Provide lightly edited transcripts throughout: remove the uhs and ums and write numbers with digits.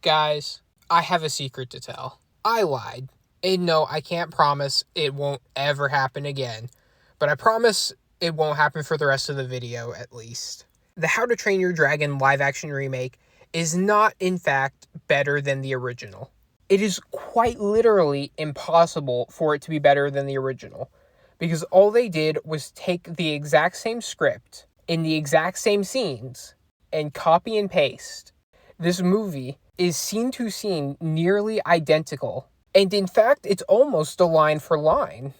Guys, I have a secret to tell. I lied. And no, I can't promise it won't ever happen again. But I promise it won't happen for the rest of the video, at least. The How to Train Your Dragon live-action remake is not, in fact, better than the original. It is quite literally impossible for it to be better than the original. Because all they did was take the exact same script, in the exact same scenes, and copy and paste. This movie is scene to scene nearly identical. And in fact, it's almost a line for line.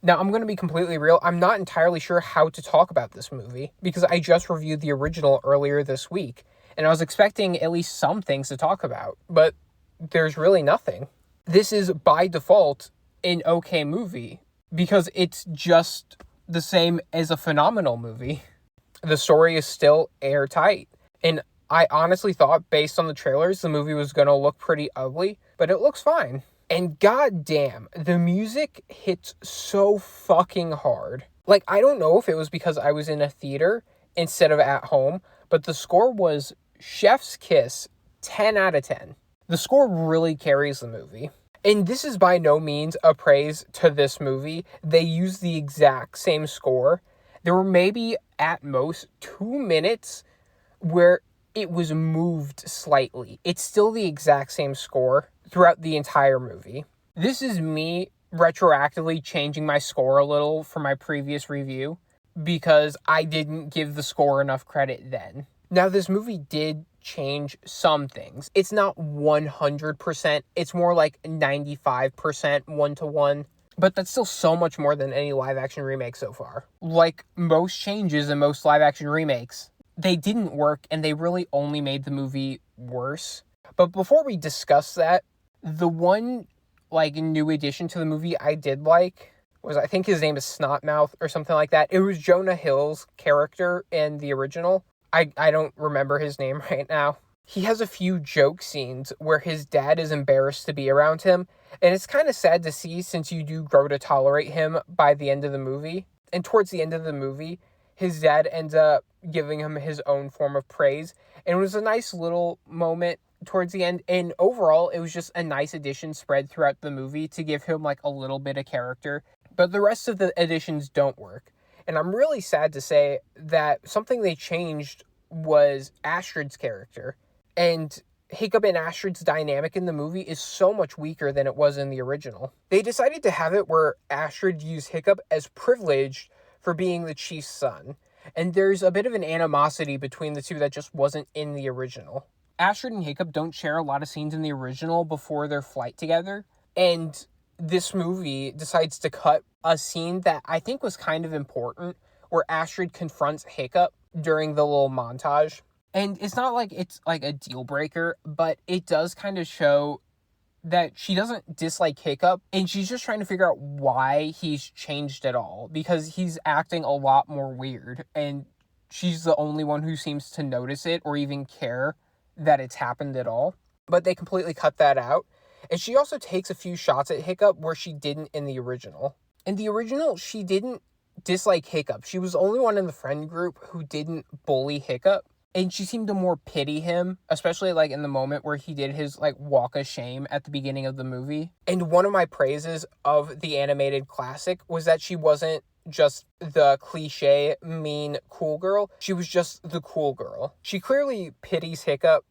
Now, I'm going to be completely real. I'm not entirely sure how to talk about this movie because I just reviewed the original earlier this week. And I was expecting at least some things to talk about, but there's really nothing. This is by default an okay movie because it's just the same as a phenomenal movie. The story is still airtight. And I honestly thought, based on the trailers, the movie was going to look pretty ugly, but it looks fine. And goddamn, the music hits so fucking hard. Like, I don't know if it was because I was in a theater instead of at home, but the score was chef's kiss, 10 out of 10. The score really carries the movie. And this is by no means a praise to this movie. They use the exact same score. There were maybe, at most, 2 minutes where it was moved slightly. It's still the exact same score throughout the entire movie. This is me retroactively changing my score a little from my previous review because I didn't give the score enough credit then. Now, this movie did change some things. It's not 100%. It's more like 95% 1-to-1. But that's still so much more than any live-action remake so far. Like most changes in most live-action remakes, they didn't work, and they really only made the movie worse. But before we discuss that, the one, new addition to the movie I did like was, I think his name is Snotmouth or something like that. It was Jonah Hill's character in the original. I don't remember his name right now. He has a few joke scenes where his dad is embarrassed to be around him, and it's kind of sad to see since you do grow to tolerate him by the end of the movie. And towards the end of the movie, his dad ends up giving him his own form of praise. And it was a nice little moment towards the end. And overall, it was just a nice addition spread throughout the movie to give him a little bit of character. But the rest of the additions don't work. And I'm really sad to say that something they changed was Astrid's character. And Hiccup and Astrid's dynamic in the movie is so much weaker than it was in the original. They decided to have it where Astrid used Hiccup as privileged for being the chief's son. And there's a bit of an animosity between the two that just wasn't in the original. Astrid and Hiccup don't share a lot of scenes in the original before their flight together. And this movie decides to cut a scene that I think was kind of important, where Astrid confronts Hiccup during the little montage. And it's not like it's a deal breaker, but it does kind of show that she doesn't dislike Hiccup, and she's just trying to figure out why he's changed at all, because he's acting a lot more weird, and she's the only one who seems to notice it or even care that it's happened at all. But they completely cut that out. And she also takes a few shots at Hiccup where she didn't in the original. In the original, she didn't dislike Hiccup. She was the only one in the friend group who didn't bully Hiccup. And she seemed to more pity him, especially in the moment where he did his walk of shame at the beginning of the movie. And one of my praises of the animated classic was that she wasn't just the cliche, mean, cool girl. She was just the cool girl. She clearly pities Hiccup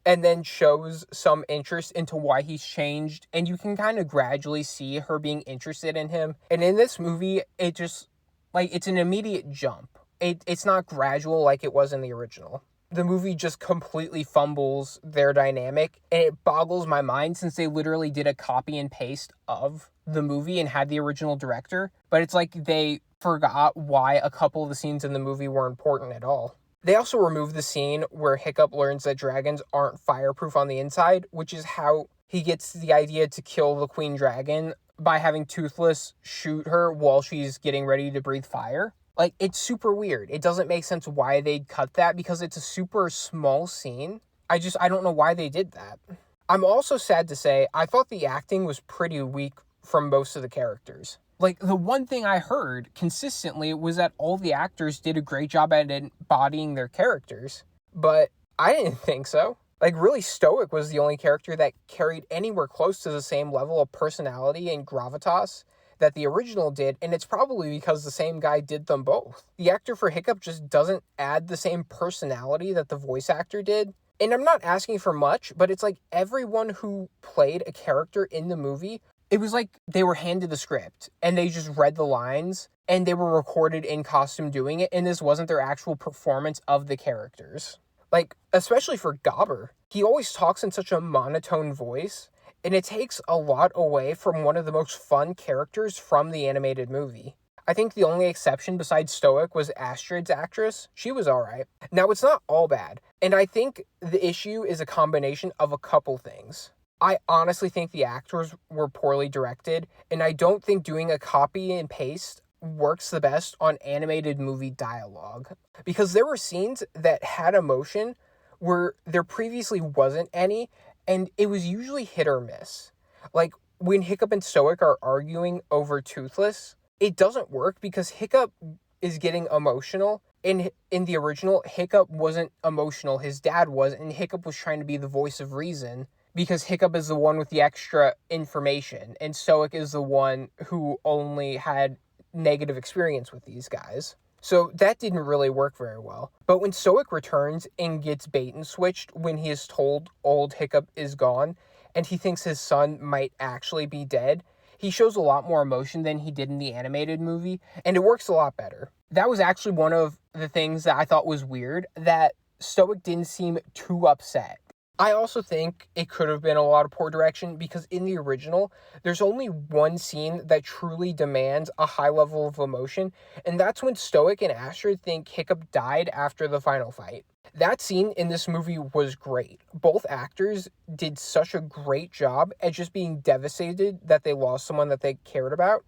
and then shows some interest into why he's changed. And you can kind of gradually see her being interested in him. And in this movie, it just, it's an immediate jump. It's not gradual like it was in the original. The movie just completely fumbles their dynamic, and it boggles my mind since they literally did a copy and paste of the movie and had the original director, but it's like they forgot why a couple of the scenes in the movie were important at all. They also removed the scene where Hiccup learns that dragons aren't fireproof on the inside, which is how he gets the idea to kill the queen dragon by having Toothless shoot her while she's getting ready to breathe fire. It's super weird. It doesn't make sense why they'd cut that because it's a super small scene. I don't know why they did that. I'm also sad to say, I thought the acting was pretty weak from most of the characters. The one thing I heard consistently was that all the actors did a great job at embodying their characters. But I didn't think so. Like, really, Stoic was the only character that carried anywhere close to the same level of personality and gravitas that the original did, and it's probably because the same guy did them both. The actor for Hiccup just doesn't add the same personality that the voice actor did. And I'm not asking for much, but it's like everyone who played a character in the movie, it was like they were handed the script and they just read the lines and they were recorded in costume doing it, and this wasn't their actual performance of the characters. Like, especially for Gobber, he always talks in such a monotone voice, and it takes a lot away from one of the most fun characters from the animated movie. I think the only exception besides Stoic was Astrid's actress. She was alright. Now, it's not all bad, and I think the issue is a combination of a couple things. I honestly think the actors were poorly directed, and I don't think doing a copy and paste works the best on animated movie dialogue. Because there were scenes that had emotion where there previously wasn't any, and it was usually hit or miss. Like, when Hiccup and Stoic are arguing over Toothless, it doesn't work because Hiccup is getting emotional. In the original, Hiccup wasn't emotional, his dad was, and Hiccup was trying to be the voice of reason because Hiccup is the one with the extra information, and Stoic is the one who only had negative experience with these guys. So that didn't really work very well. But when Stoic returns and gets bait and switched when he is told old Hiccup is gone and he thinks his son might actually be dead, he shows a lot more emotion than he did in the animated movie, and it works a lot better. That was actually one of the things that I thought was weird, that Stoic didn't seem too upset. I also think it could have been a lot of poor direction because in the original, there's only one scene that truly demands a high level of emotion, and that's when Stoic and Astrid think Hiccup died after the final fight. That scene in this movie was great. Both actors did such a great job at just being devastated that they lost someone that they cared about,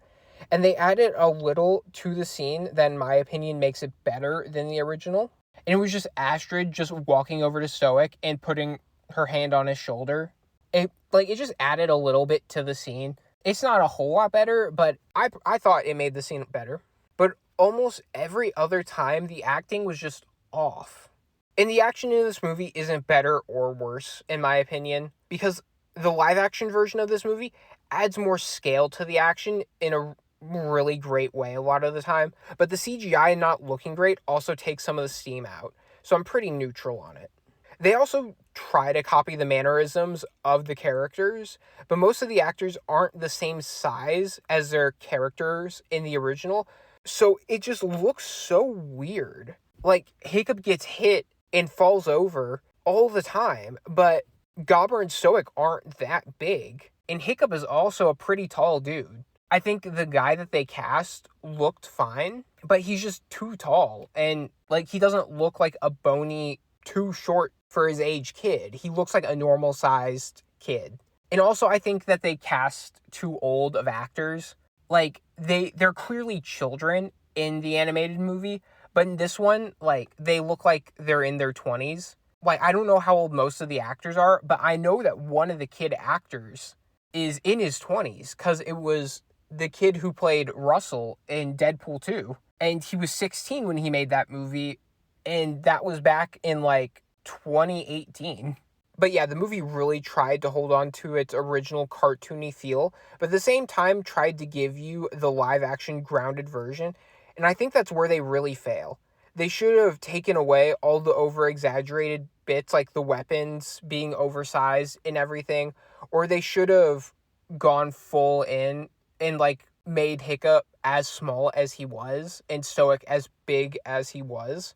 and they added a little to the scene that, in my opinion, makes it better than the original. And it was just Astrid just walking over to Stoic and putting her hand on his shoulder. It just added a little bit to the scene. It's not a whole lot better, but I thought it made the scene better. But almost every other time, the acting was just off. And the action in this movie isn't better or worse, in my opinion, because the live action version of this movie adds more scale to the action in a really great way a lot of the time. But the CGI not looking great also takes some of the steam out. So I'm pretty neutral on it. They also try to copy the mannerisms of the characters, but most of the actors aren't the same size as their characters in the original, so it just looks so weird. Like, Hiccup gets hit and falls over all the time, but Gobber and Stoic aren't that big, and Hiccup is also a pretty tall dude. I think the guy that they cast looked fine, but he's just too tall, and, like, he doesn't look like a bony, too short for his age kid. He looks like a normal sized kid. And also I think that they cast too old of actors. Like, they're clearly children in the animated movie, but in this one, like, they look like they're in their 20s. Like, I don't know how old most of the actors are, but I know that one of the kid actors is in his 20s because it was the kid who played Russell in Deadpool 2. And he was 16 when he made that movie, and that was back in, like, 2018. But yeah, the movie really tried to hold on to its original cartoony feel, but at the same time tried to give you the live action grounded version, and I think that's where they really fail. They should have taken away all the over exaggerated bits like the weapons being oversized and everything, or they should have gone full in and, like, made Hiccup as small as he was and Stoic as big as he was.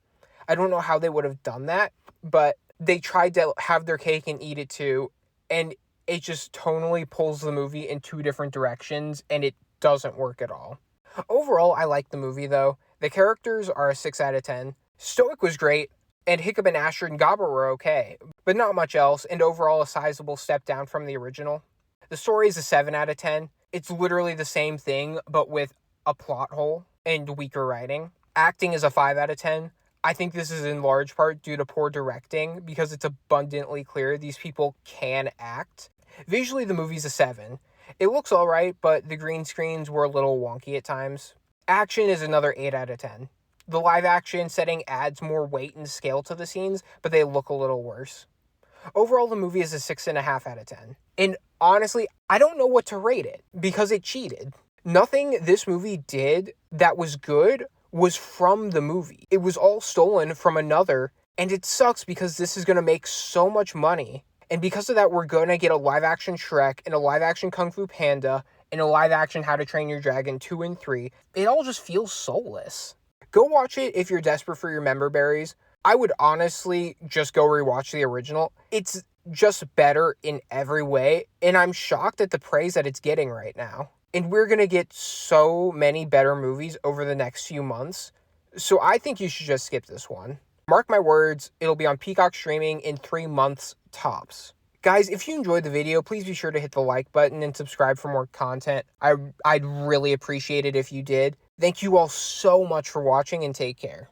I don't know how they would have done that, but they tried to have their cake and eat it too, and it just tonally pulls the movie in two different directions, and it doesn't work at all. Overall, I like the movie, though. The characters are a 6 out of 10. Stoic was great, and Hiccup and Astrid and Gobber were okay, but not much else, and overall a sizable step down from the original. The story is a 7 out of 10. It's literally the same thing, but with a plot hole and weaker writing. Acting is a 5 out of 10. I think this is in large part due to poor directing because it's abundantly clear these people can act. Visually, the movie's a 7. It looks alright, but the green screens were a little wonky at times. Action is another 8 out of 10. The live action setting adds more weight and scale to the scenes, but they look a little worse. Overall, the movie is a 6.5 out of 10. And honestly, I don't know what to rate it because it cheated. Nothing this movie did that was good was from the movie. It was all stolen from another, and it sucks because this is going to make so much money. And because of that, we're going to get a live-action Shrek and a live-action Kung Fu Panda and a live-action How to Train Your Dragon 2 and 3. It all just feels soulless. Go watch it if you're desperate for your member berries. I would honestly just go rewatch the original. It's just better in every way, and I'm shocked at the praise that it's getting right now. And we're going to get so many better movies over the next few months, so I think you should just skip this one. Mark my words, it'll be on Peacock streaming in 3 months tops. Guys, if you enjoyed the video, please be sure to hit the like button and subscribe for more content. I'd really appreciate it if you did. Thank you all so much for watching, and take care.